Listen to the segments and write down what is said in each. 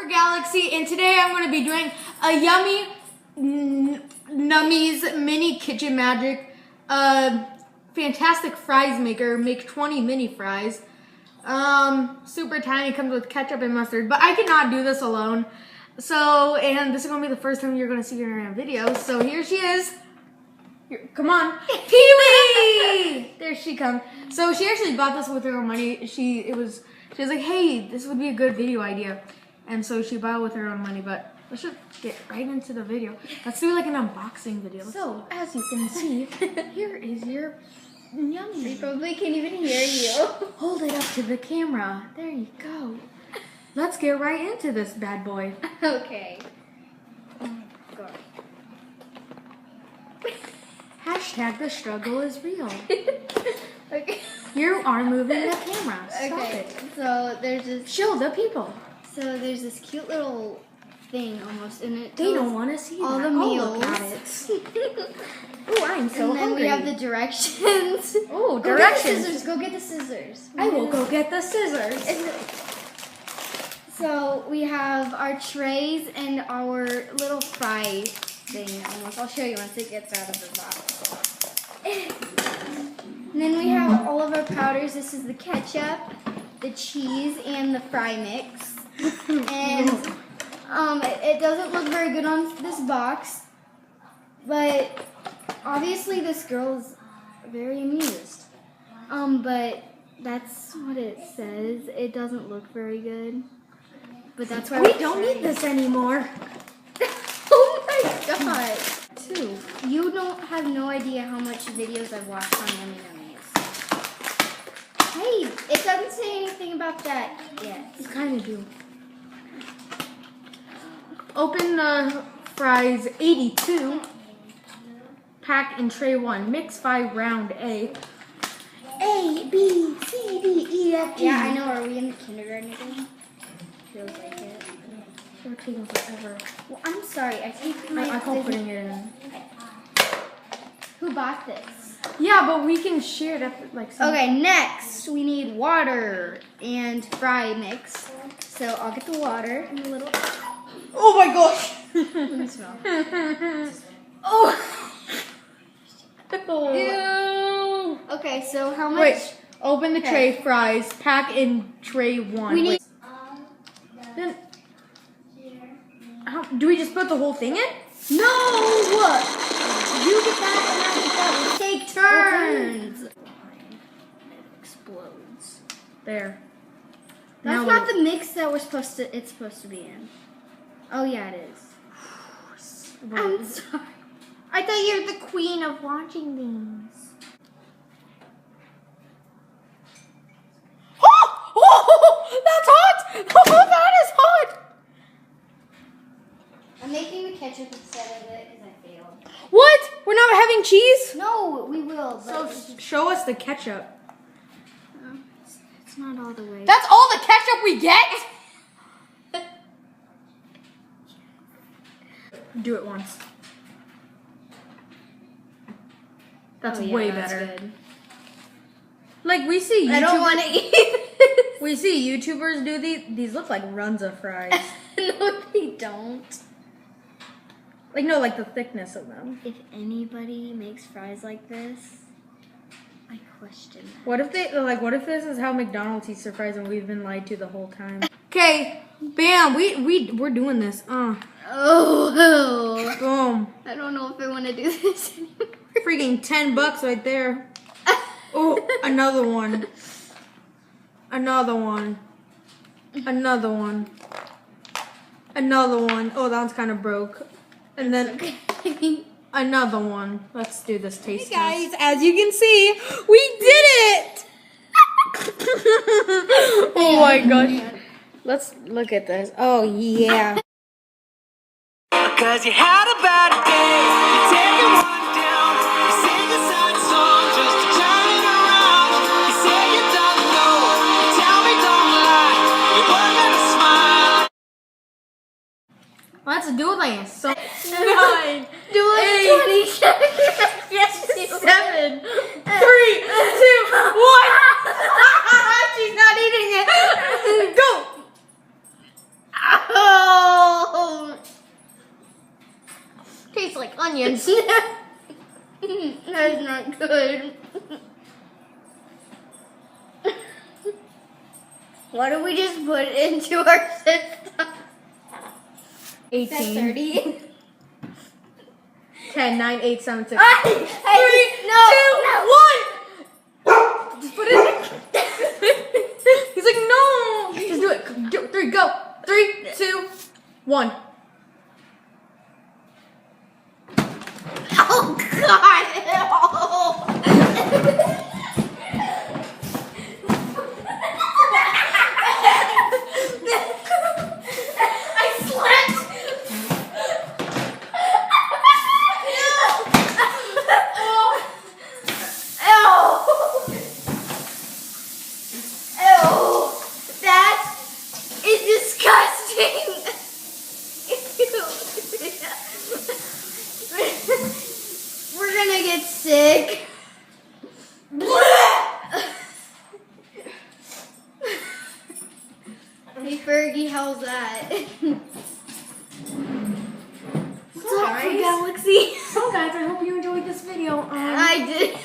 Galaxy, and today I'm going to be doing a yummy Nummies mini kitchen magic fantastic fries maker. Make 20 mini fries. Super tiny, comes with ketchup and mustard, but I cannot do this alone. So, and this is going to be the first time you're going to see her in a video. So here she is. Here, come on, PeaWee! There she comes. So she actually bought this with her own money. She was like, hey, this would be a good video idea. And so she bought it with her own money, but let's just get right into the video. Let's do like an unboxing video. So, as you can see, here is your yummy. We probably can't even hear you. Hold it up to the camera. There you go. Let's get right into this bad boy. Okay. Oh my God. Hashtag the struggle is real. Okay. You are moving the camera. Stop Okay. it. So there's this. Show the people. So there's this cute little thing almost in it. They don't want to see all that. the Oh, meals. look at it. Oh, I'm so and then hungry. we have the directions. Oh, Go get the directions. scissors. Go get the scissors. I will go get the scissors. So we have our trays and our little fry thing almost. I'll show you once it gets out of the box. And then we have all of our powders. This is the ketchup, the cheese, and the fry mix. And it doesn't look very good on this box, but obviously this girl is very amused. But that's what it says. It doesn't look very good. But that's why We don't need this anymore. Oh my God. 2. You don't have no idea how much videos I've watched on Yummy Nummies. Hey, it doesn't say anything about that yet. You kind of do. Open the fries 82. Pack in tray 1. Mix 5 round A. A, B, C, D, E, F, G. Yeah, I know. Are we in the kindergarten again? Feels like it. They're taking forever. Well, I'm sorry. I think my I call putting it in. Who bought this? Yeah, but we can share it after, like. Okay, next we need water and fry mix. So I'll get the water and a little. Oh my gosh! Let me smell. Oh. Ew. Okay, so how much? Wait. Open the tray fries. Pack in tray 1. We need. Then, do we just put the whole thing in? No! You get that and I get that. Take turns. Okay. It explodes. There. That's not the mix that it's supposed to be in. Oh yeah, it is. I'm sorry. I thought you were the queen of watching things. Oh, that's hot! Oh, that is hot! I'm making the ketchup instead of it because I failed. What? We're not having cheese? No, we will. So But show us the ketchup. it's not all the way. That's all the ketchup we get? Do it once. That's way better. Good. Like we see I don't YouTubers, want to eat this. we see YouTubers do these. These look like runs of fries. No, they don't. Like no, like the thickness of them. If anybody makes fries like this, I question that. What if what if this is how McDonald's eats their fries and we've been lied to the whole time? Okay, bam, we're doing this. Oh, Boom. I don't know if I want to do this anymore. Freaking $10 right there. Oh, another one. Another one. Another one. Another one. Oh, that one's kind of broke. And then another one. Let's do this taste test. Hey guys, as you can see, we did it! Oh my gosh. Let's look at this. Oh yeah. Cause you had a bad day, you take it one down, you sing a sad song just to turn it around. You say you don't know, you tell me don't lie, you weren't gonna smile. Let's do this. So 9, Do it 20. yes, 7, 3, 2, 1. She's not eating it. Go. What do we just put into our system? 18. That's 30. 10, 9, 8, 7, 6. Hey, 3, no, 2, 1. Just put it in. He's like, no. Just do it. 3, go. 3, 2, 1. Oh, God. I slept. Ew. That is disgusting. We're gonna get sick. Hey Fergie, how's that? What's up, guys? Galaxy? So guys, I hope you enjoyed this video. I did.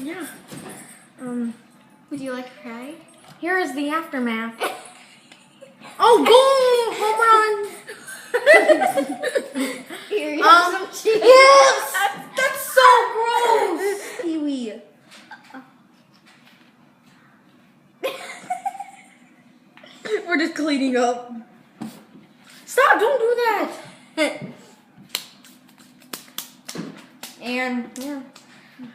Yeah. Would you like to cry? Here is the aftermath. Oh, boom! Home run! Here, you have some cheese. Yes! That's so gross! PeaWee. We're just cleaning up. Stop! Don't do that! And, yeah.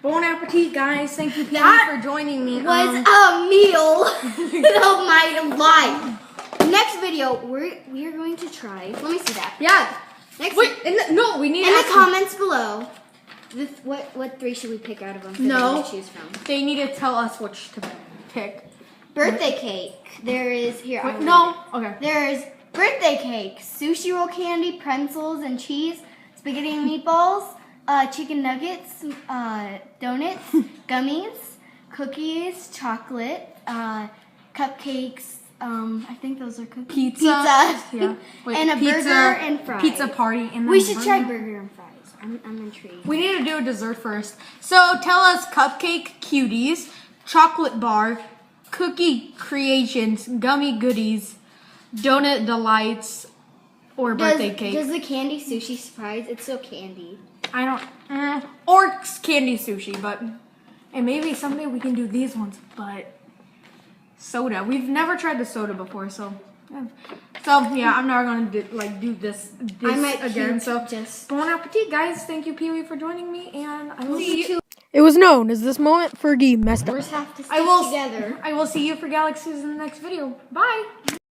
Bon appetit, guys. Thank you, PeaWee, That for joining me. Was a meal of my life. Next video, we are going to try. Let me see that. Yeah. Next, Wait, no, we need in to the comments below, what 3 should we pick out of them for No. them to choose from? They need to tell us which to pick. Birthday cake. There is here. Wait, I'll no. read it. Okay. There is birthday cake, sushi roll candy, pretzels and cheese, spaghetti and meatballs, chicken nuggets, donuts, gummies, cookies, chocolate, cupcakes. I think those are cookies. Pizza. Yeah. Wait, and a pizza, burger and fries. Pizza party. And We then should burger. try burger and fries. I'm intrigued. We need to do a dessert first. So tell us cupcake cuties, chocolate bar, cookie creations, gummy goodies, donut delights, or birthday cake. Does the candy sushi surprise? It's so candy. I don't. Or candy sushi, but and maybe someday we can do these ones. But soda. We've never tried the soda before, so. Yeah. So yeah, I'm never gonna do this I might again. puke So just. bon appetit, guys. Thank you, PeaWee, for joining me, and I will see you. You It was known as this moment Fergie messed up. have to I stick will together. I will see you for Galaxies in the next video. Bye.